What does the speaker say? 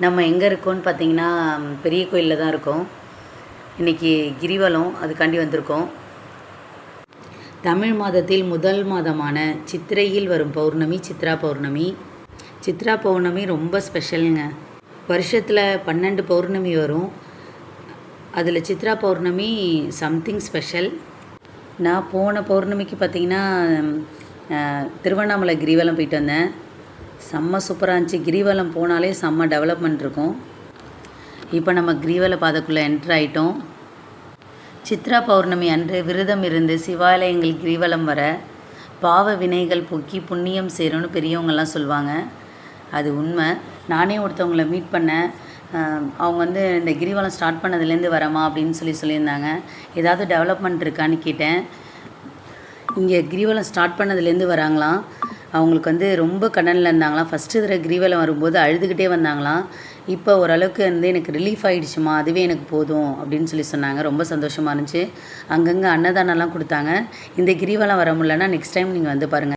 நம்ம எங்கே இருக்கோம்னு பார்த்தீங்கன்னா பெரிய கோயிலில் தான் இருக்கோம். இன்றைக்கி கிரிவலம் அதுக்காண்டி வந்திருக்கோம். தமிழ் மாதத்தில் முதல் மாதமான சித்திரையில் வரும் பௌர்ணமி சித்ரா பௌர்ணமி. சித்ரா பௌர்ணமி ரொம்ப ஸ்பெஷலுங்க. வருஷத்தில் 12 பௌர்ணமி வரும். அதில் சித்ரா பௌர்ணமி சம்திங் ஸ்பெஷல். நான் போன பௌர்ணமிக்கு பார்த்திங்கன்னா திருவண்ணாமலை கிரிவலம் போயிட்டு வந்தேன். செம்ம சூப்பராக இருந்துச்சு. கிரிவலம் போனாலே செம்ம டெவலப்மெண்ட் இருக்கும். இப்போ நம்ம கிரிவல பாதைக்குள்ளே என்ட்ரு ஆகிட்டோம். சித்ரா பௌர்ணமி அன்று விரதம் இருந்து சிவாலயங்கள் கிரிவலம் வர பாவ வினைகள் போக்கி புண்ணியம் சேரும்னு பெரியவங்கள்லாம் சொல்லுவாங்க. அது உண்மை. நானே ஒருத்தவங்களை மீட் பண்ணேன். அவங்க இந்த கிரிவலம் ஸ்டார்ட் பண்ணதுலேருந்து வரமா அப்படின்னு சொல்லியிருந்தாங்க. ஏதாவது டெவலப்மெண்ட் இருக்கான்னு கேட்டேன். இங்கே கிரிவலம் ஸ்டார்ட் பண்ணதுலேருந்து வராங்களாம். அவங்களுக்கு ரொம்ப கடனில் இருந்தாங்களாம். ஃபஸ்ட்டு தடவை கிரிவலம் வரும்போது அழுதுகிட்டே வந்தாங்களாம். இப்போ ஓரளவுக்கு எனக்கு ரிலீஃப் ஆகிடுச்சுமா, அதுவே எனக்கு போதும் அப்படின்னு சொன்னாங்க. ரொம்ப சந்தோஷமாக இருந்துச்சு. அங்கங்கே அன்னதானம்லாம் கொடுத்தாங்க. இந்த கிரிவலம் வர முடியலன்னா நெக்ஸ்ட் டைம் நீங்கள் பாருங்கள்.